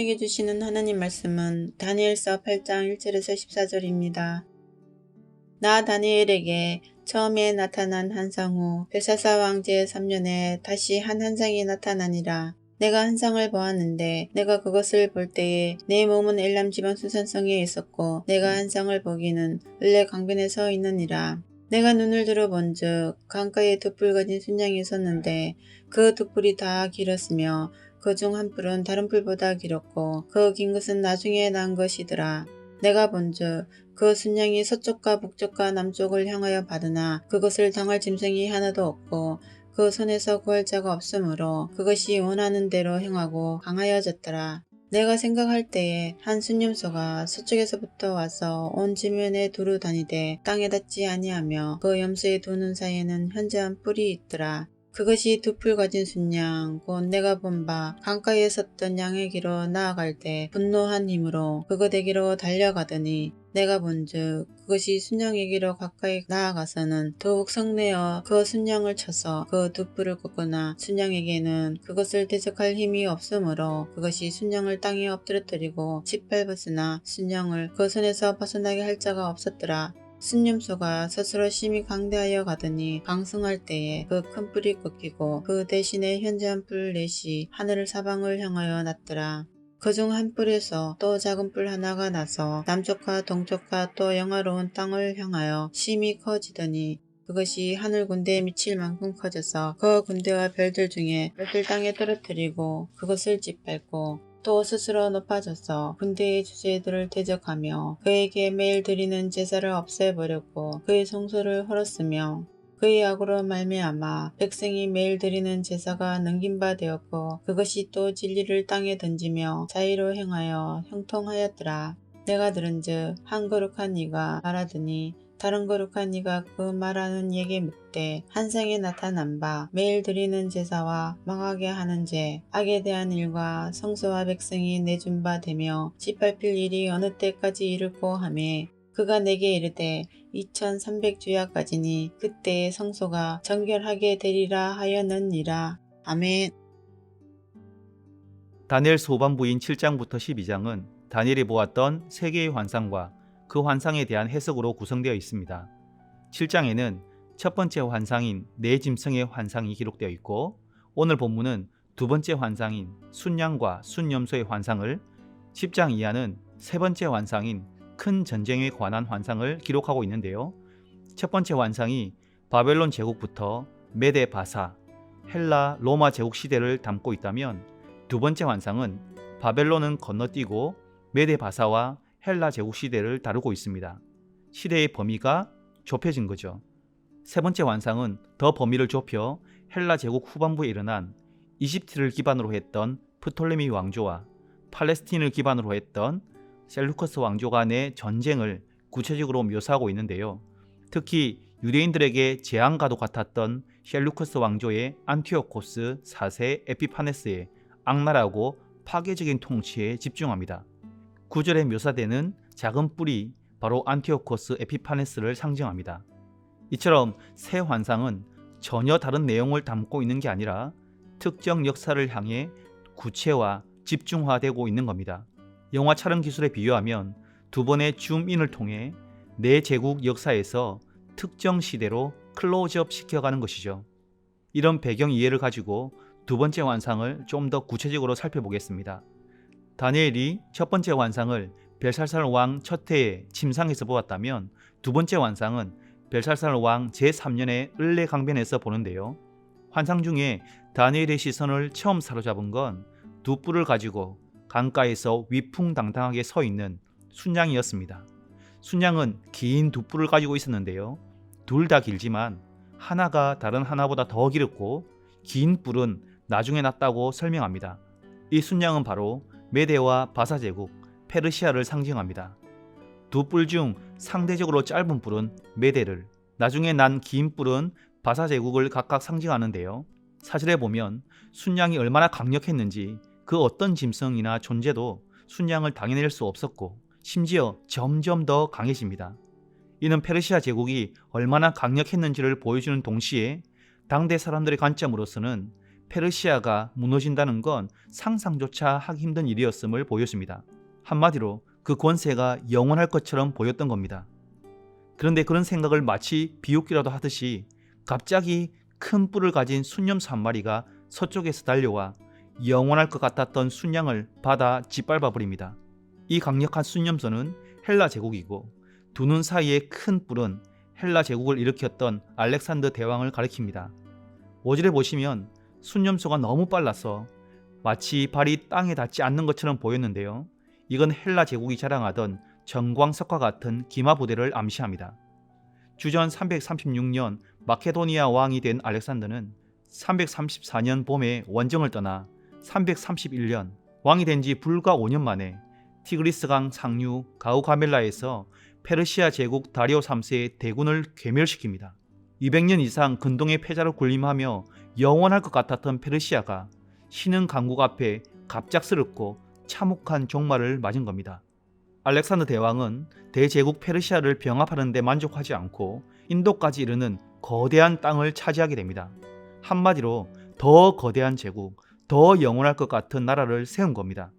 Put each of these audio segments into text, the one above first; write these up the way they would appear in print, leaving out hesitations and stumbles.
우리에게 주시는 하나님 말씀은 다니엘서 8장 1절에서 14절입니다. 나 다니엘에게 처음에 나타난 환상 후 벨사살 왕제 3년에 다시 한 환상이 나타나니라. 내가 환상을 보았는데 내가 그것을 볼 때에 내 몸은 엘람 지방 수산성에 있었고 내가 환상을 보기는 을레 강변에 서 있느니라. 내가 눈을 들어본즉 강가에 두 뿔 가진 순양이 섰는데 그 두 뿔이 다 길었으며 그 중 한 뿔은 다른 뿔보다 길었고 그 긴 것은 나중에 난 것이더라. 내가 본즉 그 순양이 서쪽과 북쪽과 남쪽을 향하여 받으나 그것을 당할 짐승이 하나도 없고 그 손에서 구할 자가 없으므로 그것이 원하는 대로 행하고 강하여졌더라. 내가 생각할 때에 한 순념소가 서쪽에서부터 와서 온 지면에 두루 다니되 땅에 닿지 아니하며 그 염소의 두 눈 사이에는 현저한 뿔이 있더라. 그것이 두 뿔 가진 순양 곧 내가 본 바 강가에 섰던 양에게로 나아갈 때 분노한 힘으로 그것에게로 달려가더니 내가 본즉 그것이 순양에게로 가까이 나아가서는 더욱 성내어 그 순양을 쳐서 그 두 뿔을 꺾으나 순양에게는 그것을 대적할 힘이 없으므로 그것이 순양을 땅에 엎드러뜨리고 짓밟았으나 순양을 그 손에서 벗어나게 할 자가 없었더라. 순념소가 스스로 심히 강대하여 가더니 강승할 때에 그 큰 뿔이 꺾이고 그 대신에 현저한 뿔 넷이 하늘 사방을 향하여 났더라. 그중 한 뿔에서 또 작은 뿔 하나가 나서 남쪽과 동쪽과 또 영화로운 땅을 향하여 심히 커지더니 그것이 하늘 군대에 미칠 만큼 커져서 그 군대와 별들 중에 몇을 땅에 떨어뜨리고 그것을 짓밟고 또 스스로 높아져서 군대의 주제들을 대적하며 그에게 매일 드리는 제사를 없애버렸고 그의 성소를 헐었으며 그의 악으로 말미암아 백성이 매일 드리는 제사가 넘긴 바 되었고 그것이 또 진리를 땅에 던지며 자의로 행하여 형통하였더라. 내가 들은즉 한 거룩한 이가 말하더니 다른 거룩한 이가 그 말하는 이에게 묻되 환상에 나타난 바 매일 드리는 제사와 망하게 하는 죄 악에 대한 일과 성소와 백성이 내준 바 되며 짓밟힐 일이 어느 때까지 이르고 하매 그가 내게 이르되 2300주야까지니 그때의 성소가 정결하게 되리라 하였느니라. 아멘. 다니엘서 후반부인 7장부터 12장은 다니엘이 보았던 세 개의 환상과 그 환상에 대한 해석으로 구성되어 있습니다. 7장에는 첫 번째 환상인 네 짐승의 환상이 기록되어 있고 오늘 본문은 두 번째 환상인 순양과 순염소의 환상을 10장 이하는 세 번째 환상인 큰 전쟁에 관한 환상을 기록하고 있는데요. 첫 번째 환상이 바벨론 제국부터 메데 바사, 헬라, 로마 제국 시대를 담고 있다면 두 번째 환상은 바벨론은 건너뛰고 메데 바사와 헬라 제국 시대를 다루고 있습니다. 시대의 범위가 좁혀진 거죠. 세 번째 환상은 더 범위를 좁혀 헬라 제국 후반부에 일어난 이집트를 기반으로 했던 프톨레미 왕조와 팔레스틴을 기반으로 했던 셀루커스 왕조 간의 전쟁을 구체적으로 묘사하고 있는데요. 특히 유대인들에게 재앙과도 같았던 셀루커스 왕조의 안티오코스 4세 에피파네스의 악랄하고 파괴적인 통치에 집중합니다. 9절에 묘사되는 작은 뿔이 바로 안티오코스 에피파네스를 상징합니다. 이처럼 새 환상은 전혀 다른 내용을 담고 있는 게 아니라 특정 역사를 향해 구체화, 집중화되고 있는 겁니다. 영화 촬영 기술에 비유하면 두 번의 줌인을 통해 내 제국 역사에서 특정 시대로 클로즈업 시켜가는 것이죠. 이런 배경 이해를 가지고 두 번째 환상을 좀 더 구체적으로 살펴보겠습니다. 다니엘이 첫 번째 환상을 벨사살 왕 첫 해에 침상에서 보았다면 두 번째 환상은 벨사살 왕 제3년의 을레 강변에서 보는데요. 환상 중에 다니엘의 시선을 처음 사로잡은 건 두 뿔을 가지고 강가에서 위풍당당하게 서 있는 순양이었습니다. 순양은 긴 두 뿔을 가지고 있었는데요. 둘 다 길지만 하나가 다른 하나보다 더 길었고 긴 뿔은 나중에 났다고 설명합니다. 이 순양은 바로 메데와 바사 제국, 페르시아를 상징합니다. 두 뿔 중 상대적으로 짧은 뿔은 메데를, 나중에 난 긴 뿔은 바사 제국을 각각 상징하는데요. 사실에 보면 순양이 얼마나 강력했는지 그 어떤 짐승이나 존재도 순양을 당해낼 수 없었고 심지어 점점 더 강해집니다. 이는 페르시아 제국이 얼마나 강력했는지를 보여주는 동시에 당대 사람들의 관점으로서는 페르시아가 무너진다는 건 상상조차 하기 힘든 일이었음을 보여줍니다. 한마디로 그 권세가 영원할 것처럼 보였던 겁니다. 그런데 그런 생각을 마치 비웃기라도 하듯이 갑자기 큰 뿔을 가진 순념소 한 마리가 서쪽에서 달려와 영원할 것 같았던 순양을 받아 짓밟아 버립니다. 이 강력한 순념소는 헬라 제국이고 두 눈 사이의 큰 뿔은 헬라 제국을 일으켰던 알렉산더 대왕을 가리킵니다. 5절에 보시면 순념소가 너무 빨라서 마치 발이 땅에 닿지 않는 것처럼 보였는데요. 이건 헬라 제국이 자랑하던 정광석과 같은 기마 부대를 암시합니다. 주전 336년 마케도니아 왕이 된 알렉산더는 334년 봄에 원정을 떠나 331년 왕이 된 지 불과 5년 만에 티그리스강 상류 가우가멜라에서 페르시아 제국 다리오 3세의 대군을 괴멸시킵니다. 200년 이상 근동의 패자로 군림하며 영원할 것 같았던 페르시아가 신흥 강국 앞에 갑작스럽고 참혹한 종말을 맞은 겁니다. 알렉산더 대왕은 대제국 페르시아를 병합하는 데 만족하지 않고 인도까지 이르는 거대한 땅을 차지하게 됩니다. 한마디로 더 거대한 제국, 더 영원할 것 같은 나라를 세운 겁니다.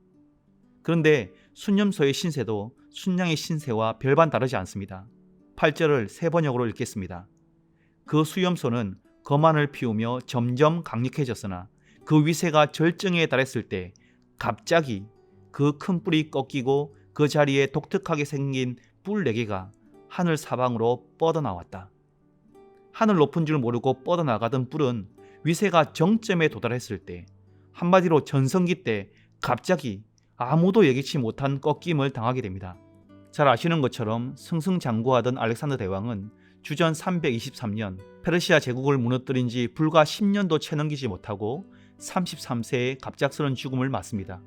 그런데 순념소의 신세도 순양의 신세와 별반 다르지 않습니다. 8절을 세 번역으로 읽겠습니다. 그 수염소는 거만을 피우며 점점 강력해졌으나 그 위세가 절정에 달했을 때 갑자기 그 큰 뿔이 꺾이고 그 자리에 독특하게 생긴 뿔 4개가 하늘 사방으로 뻗어나왔다. 하늘 높은 줄 모르고 뻗어나가던 뿔은 위세가 정점에 도달했을 때, 한마디로 전성기 때 갑자기 아무도 예기치 못한 꺾임을 당하게 됩니다. 잘 아시는 것처럼 승승장구하던 알렉산더 대왕은 주전 323년 페르시아 제국을 무너뜨린 지 불과 10년도 채 넘기지 못하고 33세에 갑작스런 죽음을 맞습니다.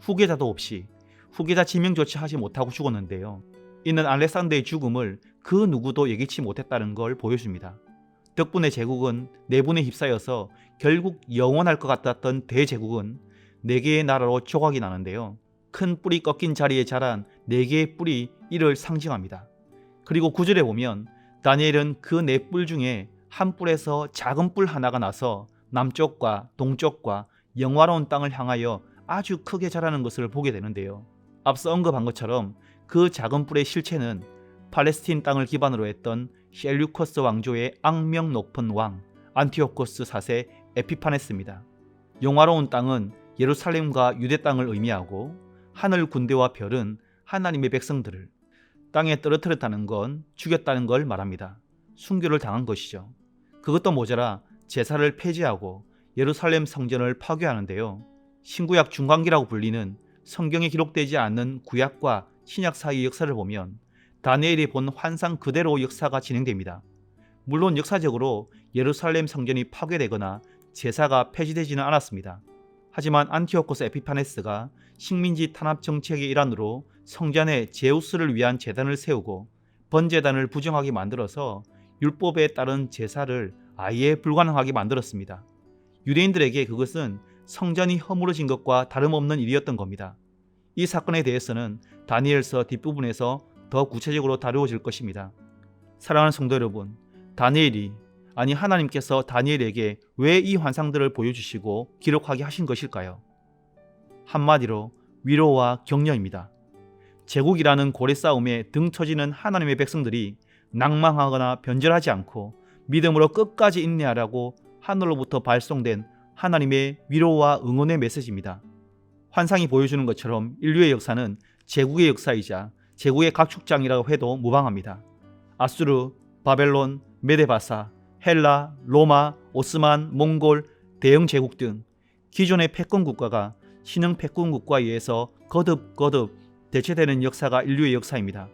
후계자도 없이 후계자 지명조차 하지 못하고 죽었는데요. 이는 알렉산더의 죽음을 그 누구도 예기치 못했다는 걸 보여줍니다. 덕분에 제국은 내분에 휩싸여서 결국 영원할 것 같았던 대제국은 4개의 나라로 조각이 나는데요. 큰 뿔이 꺾인 자리에 자란 4개의 뿔이 이를 상징합니다. 그리고 9절에 보면 다니엘은 그 4뿔 중에 한 뿔에서 작은 뿔 하나가 나서 남쪽과 동쪽과 영화로운 땅을 향하여 아주 크게 자라는 것을 보게 되는데요. 앞서 언급한 것처럼 그 작은 뿔의 실체는 팔레스틴 땅을 기반으로 했던 셀류커스 왕조의 악명 높은 왕 안티오코스 4세 에피파네스입니다. 영화로운 땅은 예루살렘과 유대 땅을 의미하고 하늘 군대와 별은 하나님의 백성들을, 땅에 떨어뜨렸다는 건 죽였다는 걸 말합니다. 순교를 당한 것이죠. 그것도 모자라 제사를 폐지하고 예루살렘 성전을 파괴하는데요. 신구약 중간기라고 불리는 성경에 기록되지 않는 구약과 신약 사이의 역사를 보면 다니엘이 본 환상 그대로 역사가 진행됩니다. 물론 역사적으로 예루살렘 성전이 파괴되거나 제사가 폐지되지는 않았습니다. 하지만 안티오코스 에피파네스가 식민지 탄압 정책의 일환으로 성전에 제우스를 위한 제단을 세우고 번제단을 부정하게 만들어서 율법에 따른 제사를 아예 불가능하게 만들었습니다. 유대인들에게 그것은 성전이 허물어진 것과 다름없는 일이었던 겁니다. 이 사건에 대해서는 다니엘서 뒷부분에서 더 구체적으로 다루어질 것입니다. 사랑하는 성도 여러분, 하나님께서 다니엘에게 왜 이 환상들을 보여주시고 기록하게 하신 것일까요? 한마디로 위로와 격려입니다. 제국이라는 고래 싸움에 등 처지는 하나님의 백성들이 낭망하거나 변절하지 않고 믿음으로 끝까지 인내하라고 하늘로부터 발송된 하나님의 위로와 응원의 메시지입니다. 환상이 보여주는 것처럼 인류의 역사는 제국의 역사이자 제국의 각축장이라고 해도 무방합니다. 아수르, 바벨론, 메데바사, 헬라, 로마, 오스만, 몽골, 대영 제국 등 기존의 패권 국가가 신흥 패권 국가에 의해서 거듭 대체되는 역사가 인류의 역사입니다.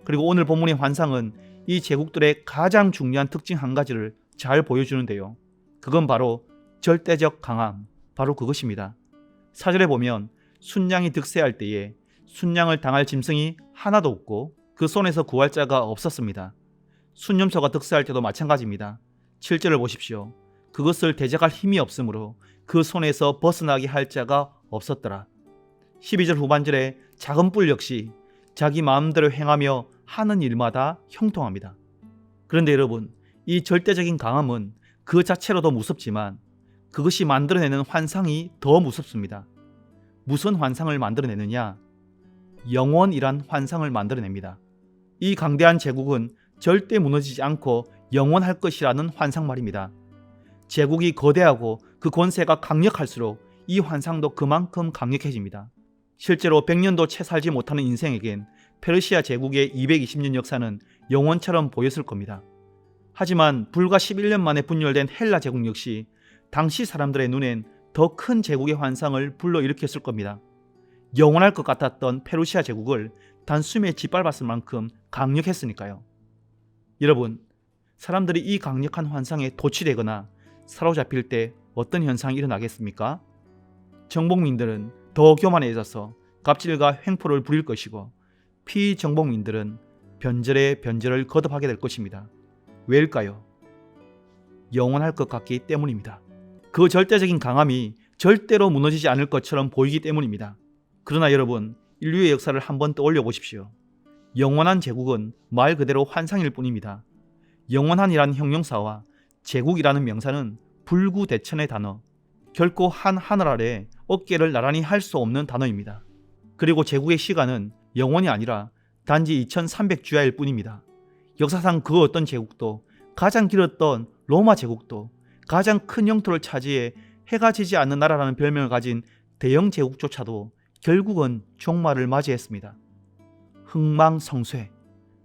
그리고 오늘 본문의 환상은 이 제국들의 가장 중요한 특징 한 가지를 잘 보여주는데요. 그건 바로 절대적 강함, 바로 그것입니다. 4절에 보면 순양이 득세할 때에 순양을 당할 짐승이 하나도 없고 그 손에서 구할 자가 없었습니다. 순념소가 득세할 때도 마찬가지입니다. 7절을 보십시오. 그것을 대적할 힘이 없으므로 그 손에서 벗어나게 할 자가 없었더라. 12절 후반절에 작은 뿔 역시 자기 마음대로 행하며 하는 일마다 형통합니다. 그런데 여러분, 이 절대적인 강함은 그 자체로도 무섭지만 그것이 만들어내는 환상이 더 무섭습니다. 무슨 환상을 만들어내느냐? 영원이란 환상을 만들어냅니다. 이 강대한 제국은 절대 무너지지 않고 영원할 것이라는 환상 말입니다. 제국이 거대하고 그 권세가 강력할수록 이 환상도 그만큼 강력해집니다. 실제로 100년도 채 살지 못하는 인생에겐 페르시아 제국의 220년 역사는 영원처럼 보였을 겁니다. 하지만 불과 11년 만에 분열된 헬라 제국 역시 당시 사람들의 눈엔 더 큰 제국의 환상을 불러일으켰을 겁니다. 영원할 것 같았던 페르시아 제국을 단숨에 짓밟았을 만큼 강력했으니까요. 여러분, 사람들이 이 강력한 환상에 도취되거나 사로잡힐 때 어떤 현상이 일어나겠습니까? 정복민들은 더 교만해져서 갑질과 횡포를 부릴 것이고, 피정복민들은 변절에 변절을 거듭하게 될 것입니다. 왜일까요? 영원할 것 같기 때문입니다. 그 절대적인 강함이 절대로 무너지지 않을 것처럼 보이기 때문입니다. 그러나 여러분, 인류의 역사를 한번 떠올려 보십시오. 영원한 제국은 말 그대로 환상일 뿐입니다. 영원한이라는 형용사와 제국이라는 명사는 불구대천의 단어, 결코 한 하늘 아래 어깨를 나란히 할 수 없는 단어입니다. 그리고 제국의 시간은 영원이 아니라 단지 2300주야일 뿐입니다. 역사상 그 어떤 제국도, 가장 길었던 로마 제국도, 가장 큰 영토를 차지해 해가 지지 않는 나라라는 별명을 가진 대영 제국조차도 결국은 종말을 맞이했습니다. 흥망성쇠,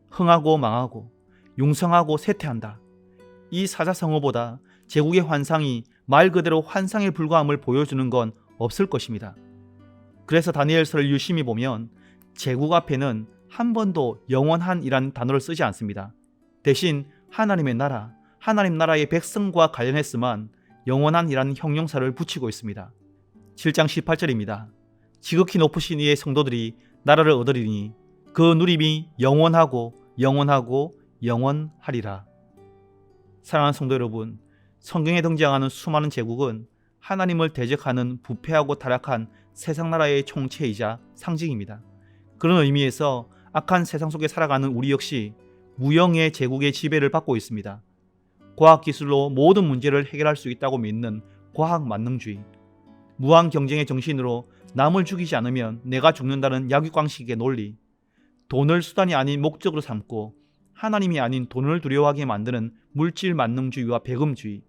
흥하고 망하고 융성하고 쇠퇴한다. 이 사자성어보다 제국의 환상이 말 그대로 환상에 불과함을 보여주는 건 없을 것입니다. 그래서 다니엘서를 유심히 보면 제국 앞에는 한 번도 영원한이라는 단어를 쓰지 않습니다. 대신 하나님의 나라, 하나님 나라의 백성과 관련했으만 영원한이라는 형용사를 붙이고 있습니다. 7장 18절입니다. 지극히 높으신 이의 성도들이 나라를 얻으리니 그 누림이 영원하고 영원하고 영원하리라. 사랑하는 성도 여러분, 성경에 등장하는 수많은 제국은 하나님을 대적하는 부패하고 타락한 세상 나라의 총체이자 상징입니다. 그런 의미에서 악한 세상 속에 살아가는 우리 역시 무형의 제국의 지배를 받고 있습니다. 과학기술로 모든 문제를 해결할 수 있다고 믿는 과학만능주의, 무한 경쟁의 정신으로 남을 죽이지 않으면 내가 죽는다는 약육강식의 논리, 돈을 수단이 아닌 목적으로 삼고 하나님이 아닌 돈을 두려워하게 만드는 물질만능주의와 배금주의,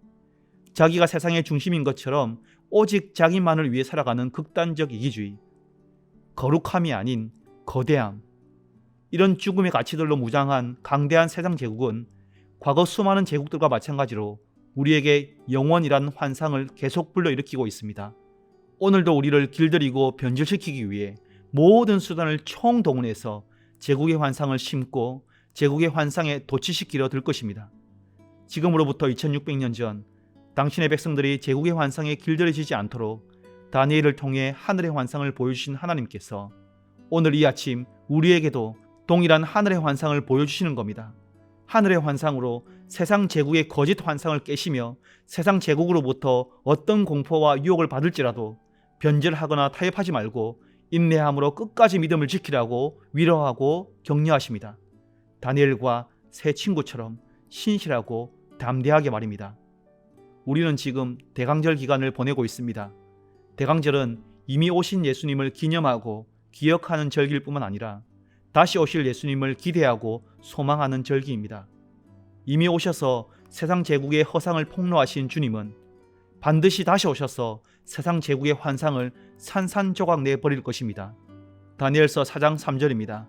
자기가 세상의 중심인 것처럼 오직 자기만을 위해 살아가는 극단적 이기주의, 거룩함이 아닌 거대함, 이런 죽음의 가치들로 무장한 강대한 세상 제국은 과거 수많은 제국들과 마찬가지로 우리에게 영원이라는 환상을 계속 불러일으키고 있습니다. 오늘도 우리를 길들이고 변질시키기 위해 모든 수단을 총동원해서 제국의 환상을 심고 제국의 환상에 도취시키려 들 것입니다. 지금으로부터 2600년 전 당신의 백성들이 제국의 환상에 길들여지지 않도록 다니엘을 통해 하늘의 환상을 보여주신 하나님께서 오늘 이 아침 우리에게도 동일한 하늘의 환상을 보여주시는 겁니다. 하늘의 환상으로 세상 제국의 거짓 환상을 깨시며 세상 제국으로부터 어떤 공포와 유혹을 받을지라도 변절하거나 타협하지 말고 인내함으로 끝까지 믿음을 지키라고 위로하고 격려하십니다. 다니엘과 새 친구처럼 신실하고 담대하게 말입니다. 우리는 지금 대강절 기간을 보내고 있습니다. 대강절은 이미 오신 예수님을 기념하고 기억하는 절기일 뿐만 아니라 다시 오실 예수님을 기대하고 소망하는 절기입니다. 이미 오셔서 세상 제국의 허상을 폭로하신 주님은 반드시 다시 오셔서 세상 제국의 환상을 산산조각 내버릴 것입니다. 다니엘서 4장 3절입니다.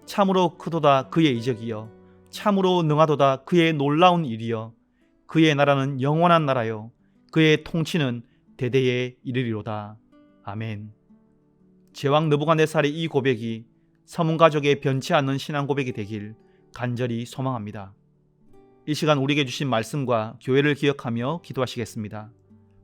참으로 크도다 그의 이적이여, 참으로 능하도다 그의 놀라운 일이여, 그의 나라는 영원한 나라요, 그의 통치는 대대에 이르리로다. 아멘. 제왕 느부갓네살의 이 고백이 서문가족의 변치 않는 신앙 고백이 되길 간절히 소망합니다. 이 시간 우리에게 주신 말씀과 교회를 기억하며 기도하시겠습니다.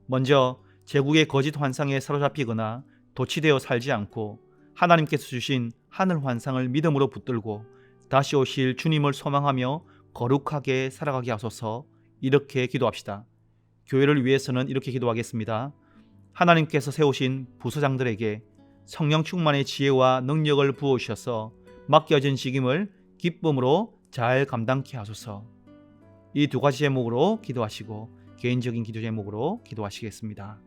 먼저 제국의 거짓 환상에 사로잡히거나 도취되어 살지 않고 하나님께서 주신 하늘 환상을 믿음으로 붙들고 다시 오실 주님을 소망하며 거룩하게 살아가게 하소서. 이렇게 기도합시다. 교회를 위해서는 이렇게 기도하겠습니다. 하나님께서 세우신 부서장들에게 성령 충만의 지혜와 능력을 부어주셔서 맡겨진 직임을 기쁨으로 잘 감당케 하소서. 이 두 가지 제목으로 기도하시고 개인적인 기도 제목으로 기도하시겠습니다.